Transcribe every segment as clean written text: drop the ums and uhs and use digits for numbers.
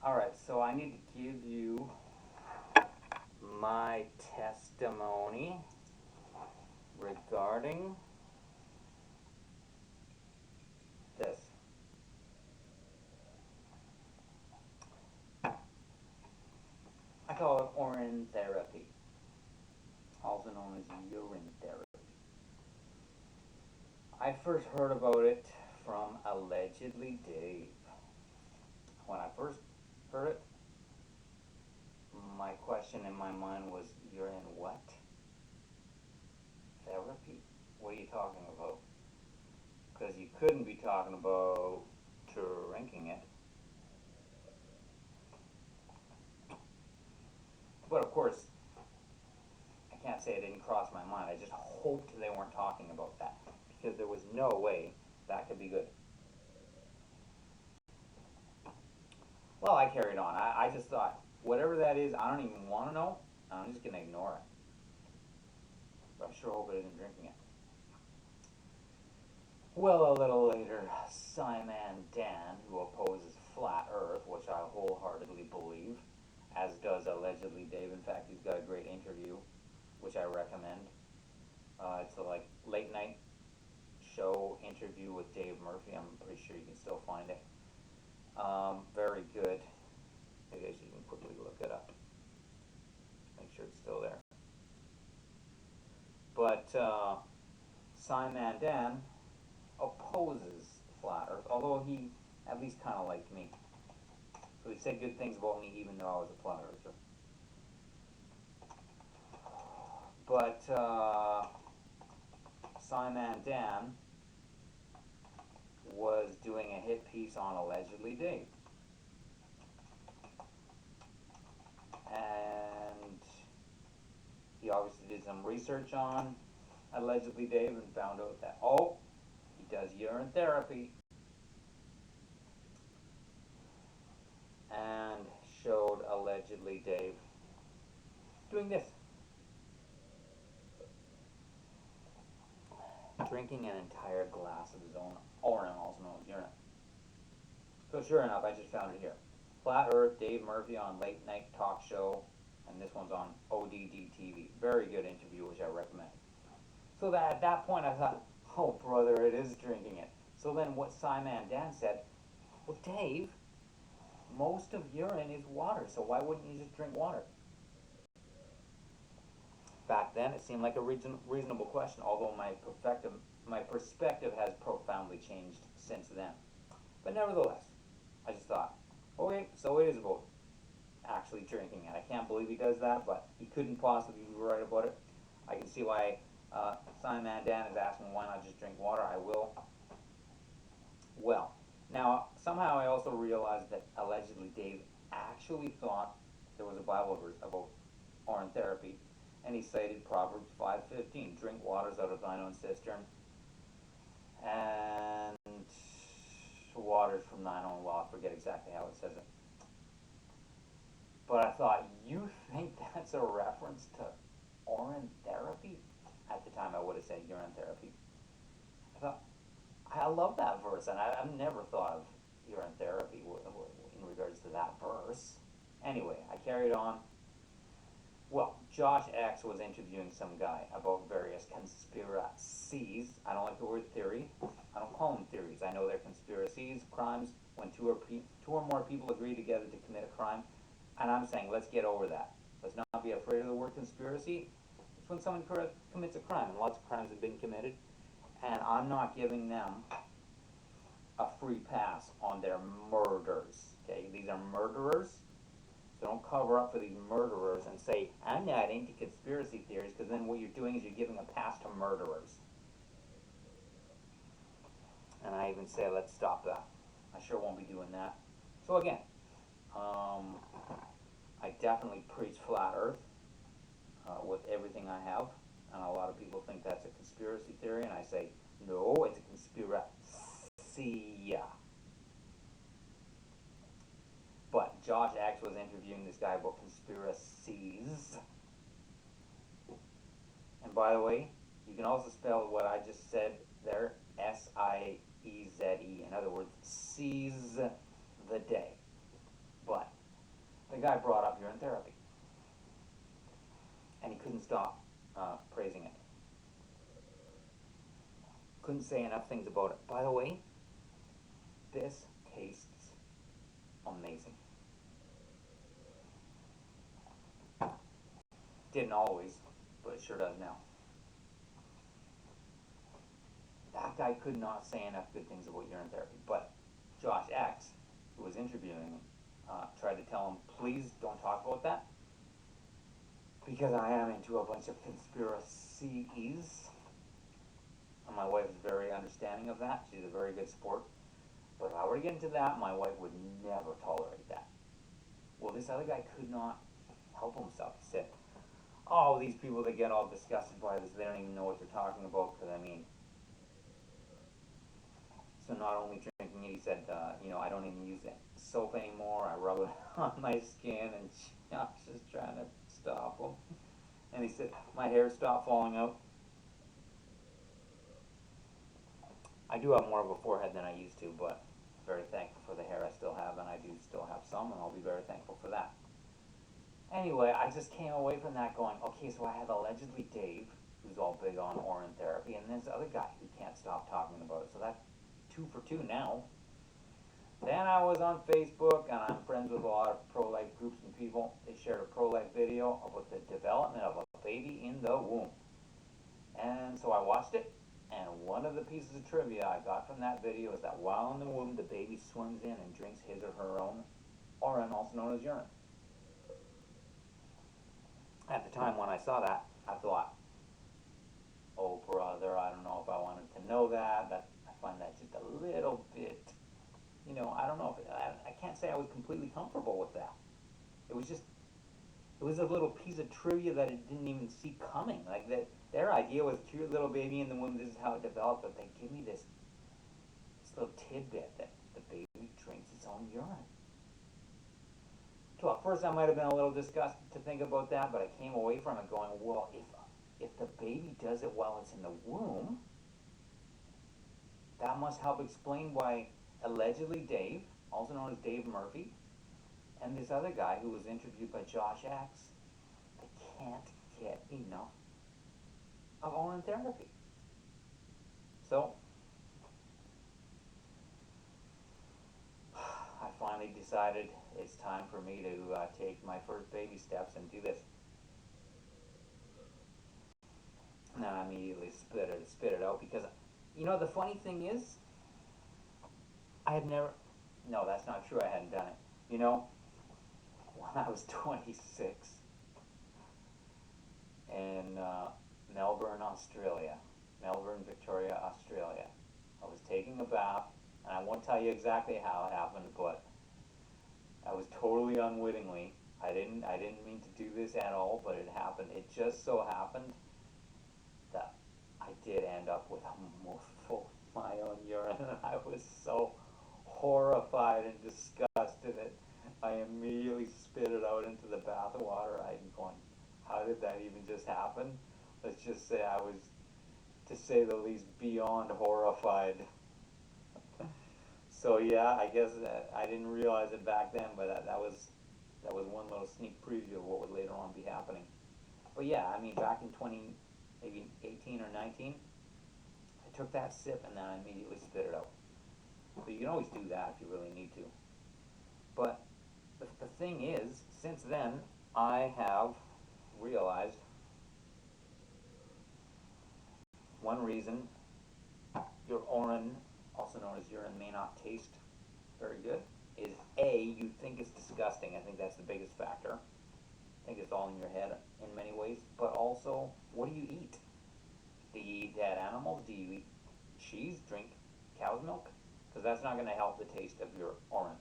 Alright, so I need to give you my testimony regarding this. I call it urine therapy, also known as urine therapy. I first heard about it from Allegedly Dave. When I first heard it, my question in my mind was, urine what? Therapy? What are you talking about? Because you couldn't be talking about drinking it. But of course, I can't say it didn't cross my mind. I just hoped they weren't talking about that, because there was no way that could be good. Well, I carried on. I just thought, whatever that is, I don't even want to know. I'm just going to ignore it. But I sure hope it isn't drinking it. Well, a little later, Simon Dan, who opposes flat Earth, which I wholeheartedly believe, as does Allegedly Dave. In fact, he's got a great interview, which I recommend. It's a late night show interview with Dave Murphy. I'm pretty sure you can still find it. Very good. I guess you can quickly look it up. Make sure it's still there. But Simon Dan opposes flat Earth, although he at least kind of liked me. So he said good things about me even though I was a flat earther. But Simon Dan was doing a hit piece on Allegedly Dave. And he obviously did some research on Allegedly Dave and found out that, oh, he does urine therapy. And showed Allegedly Dave doing this. Drinking an entire glass of his own urine, also known as urine. So sure enough, I just found it here. Flat Earth, Dave Murphy on Late Night Talk Show, and this one's on ODD TV. Very good interview, which I recommend. So that at that point I thought, oh brother, it is drinking it. So then what Simon Dan said, well Dave, most of urine is water, so why wouldn't you just drink water? Back then, it seemed like a reasonable question, although my perspective has profoundly changed since then. But nevertheless, I just thought, okay, so it is about actually drinking it. I can't believe he does that, but he couldn't possibly be right about it. I can see why Simon Dan is asking why not just drink water. I will. Well, now, somehow I also realized that Allegedly Dave actually thought there was a Bible verse about urine therapy, and he cited Proverbs 5:15, drink waters out of thine own cistern, and waters from thine own well. I forget exactly how it says it. But I thought, you think that's a reference to urine therapy? At the time I would have said urine therapy. I thought, I love that verse, and I've never thought of urine therapy in regards to that verse. Anyway, I carried on. Well, Josh X was interviewing some guy about various conspiracies. I don't like the word theory. I don't call them theories. I know they're conspiracies, crimes, when two or more people agree together to commit a crime. And I'm saying, let's get over that. Let's not be afraid of the word conspiracy. It's when someone commits a crime, and lots of crimes have been committed. And I'm not giving them a free pass on their murders. Okay, these are murderers. So don't cover up for these murderers and say, I'm not into conspiracy theories, because then what you're doing is you're giving a pass to murderers. And I even say, let's stop that. I sure won't be doing that. So again, I definitely preach flat Earth with everything I have. And a lot of people think that's a conspiracy theory, and I say, no, it's a conspiracy. But Josh X was interviewing this guy about conspiracies. And by the way, you can also spell what I just said there, S-I-E-Z-E. In other words, seize the day. But guy brought up urine therapy, and he couldn't stop praising it. Couldn't say enough things about it. By the way, this tastes amazing. Didn't always, but it sure does now. That guy could not say enough good things about urine therapy, but Josh X, who was interviewing him, tried to tell him, please don't talk about that, because I am into a bunch of conspiracies. And my wife is very understanding of that. She's a very good sport. But if I were to get into that, my wife would never tolerate that. Well, this other guy could not help himself. He said, oh, these people that get all disgusted by this, they don't even know what they're talking about, because I mean, so not only drinking it, he said, I don't even use soap anymore. I rub it on my skin, and Josh is trying to stop him. And he said, my hair stopped falling out. I do have more of a forehead than I used to, but very thankful for the hair I still have, and I do still have some, and I'll be very thankful for that. Anyway, I just came away from that going, okay, so I had allegedly Dave, who's all big on Orin therapy, and this other guy who can't stop talking about it. So that's 2 for 2 now. Then I was on Facebook, and I'm friends with a lot of pro-life groups and people. They shared a pro-life video about the development of a baby in the womb. And so I watched it, and one of the pieces of trivia I got from that video is that while in the womb, the baby swims in and drinks his or her own urine, also known as urine. At the time when I saw that, I thought, oh brother, I don't know if I wanted to know that. I find that just a little bit, I don't know if, I can't say I was completely comfortable with that. It was a little piece of trivia that it didn't even see coming. Like their idea was cute little baby in the womb, this is how it developed, but they give me this little tidbit that the baby drinks its own urine. So at first I might have been a little disgusted to think about that, but I came away from it going, well, if the baby does it while it's in the womb, that must help explain why allegedly Dave, also known as Dave Murphy, and this other guy who was interviewed by Josh X, they can't get enough of Orin therapy. So I finally decided it's time for me to take my first baby steps and do this. And then I immediately spit it out, because the funny thing is, I had never, no, that's not true, I hadn't done it. When I was 26 in Melbourne, Victoria, Australia, I was taking a bath, and I won't tell you exactly how it happened, but I was totally unwittingly. I didn't mean to do this at all, but it happened. It just so happened that I did end up with a mouthful of my own urine, and I was so horrified and disgusted that I immediately spit it out into the bath water. I'm going, how did that even just happen? Let's just say I was, to say the least, beyond horrified. So yeah, I guess I didn't realize it back then, but that was one little sneak preview of what would later on be happening. But yeah, I mean, back in maybe 18 or 19, I took that sip and then I immediately spit it out. So you can always do that if you really need to. But the thing is, since then, I have realized one reason your urine, also known as urine, may not taste very good is A, you think it's disgusting. I think that's the biggest factor. I think it's all in your head in many ways. But also, what do you eat? Do you eat dead animals? Do you eat cheese? Drink cow's milk? Because that's not going to help the taste of your urine.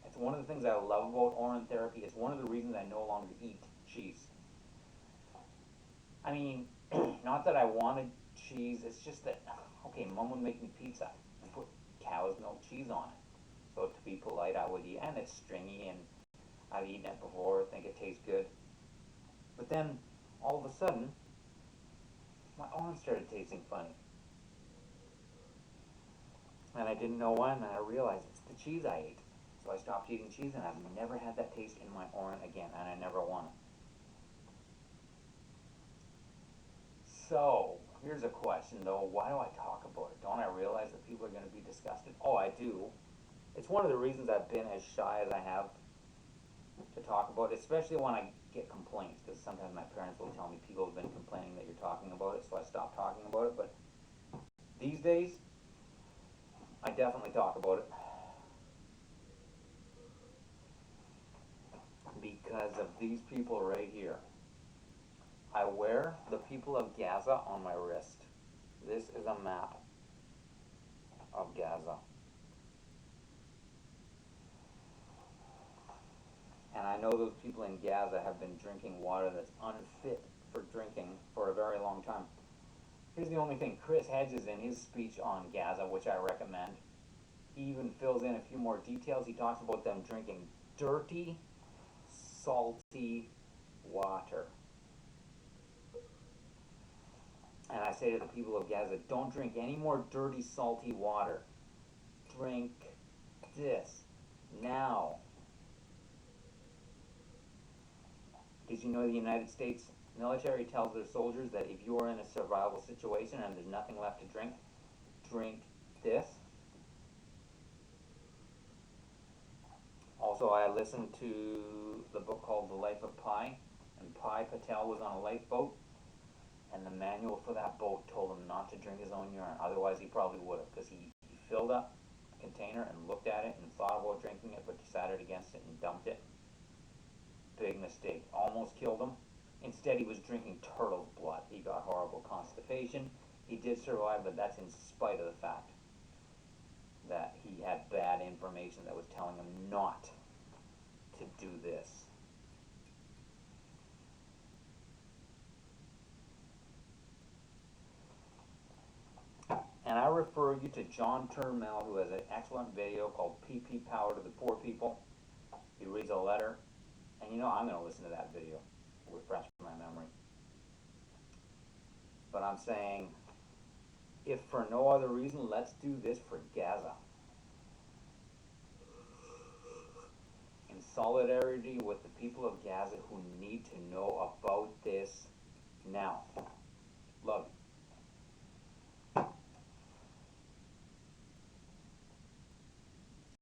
It's one of the things I love about Orin therapy. It's one of the reasons I no longer eat cheese. I mean, not that I wanted cheese, it's just that, okay, Mom would make me pizza and put cow's milk cheese on it. So to be polite, I would eat, and it's stringy, and I've eaten it before, think it tastes good. But then, all of a sudden, my urine started tasting funny. And I didn't know why, and then I realized it's the cheese I ate. So I stopped eating cheese, and I've never had that taste in my oren again, and I never want it. So, here's a question though, why do I talk about it? Don't I realize that people are going to be disgusted? Oh, I do. It's one of the reasons I've been as shy as I have to talk about it, especially when I get complaints, because sometimes my parents will tell me people have been complaining that you're talking about it, so I stopped talking about it. But these days, I definitely talk about it because of these people right here. I wear the people of Gaza on my wrist. This is a map of Gaza. And I know those people in Gaza have been drinking water that's unfit for drinking for a very long time. Here's the only thing, Chris Hedges in his speech on Gaza, which I recommend, he even fills in a few more details. He talks about them drinking dirty, salty water. And I say to the people of Gaza, don't drink any more dirty, salty water. Drink this now. Did you know the United States military tells their soldiers that if you are in a survival situation and there's nothing left to drink, drink this? Also, I listened to the book called The Life of Pi, and Pi Patel was on a lifeboat, and the manual for that boat told him not to drink his own urine. Otherwise, he probably would have, because he filled up a container and looked at it and thought about drinking it, but decided against it and dumped it. Big mistake. Almost killed him. Instead, he was drinking turtle's blood. He got horrible constipation. He did survive, but that's in spite of the fact that he had bad information that was telling him not to do this. And I refer you to John Turmel, who has an excellent video called PP Power to the Poor People. He reads a letter, and you know, I'm going to listen to that video, refresh my memory. But I'm saying, if for no other reason, let's do this for Gaza. In solidarity with the people of Gaza who need to know about this now. Love you.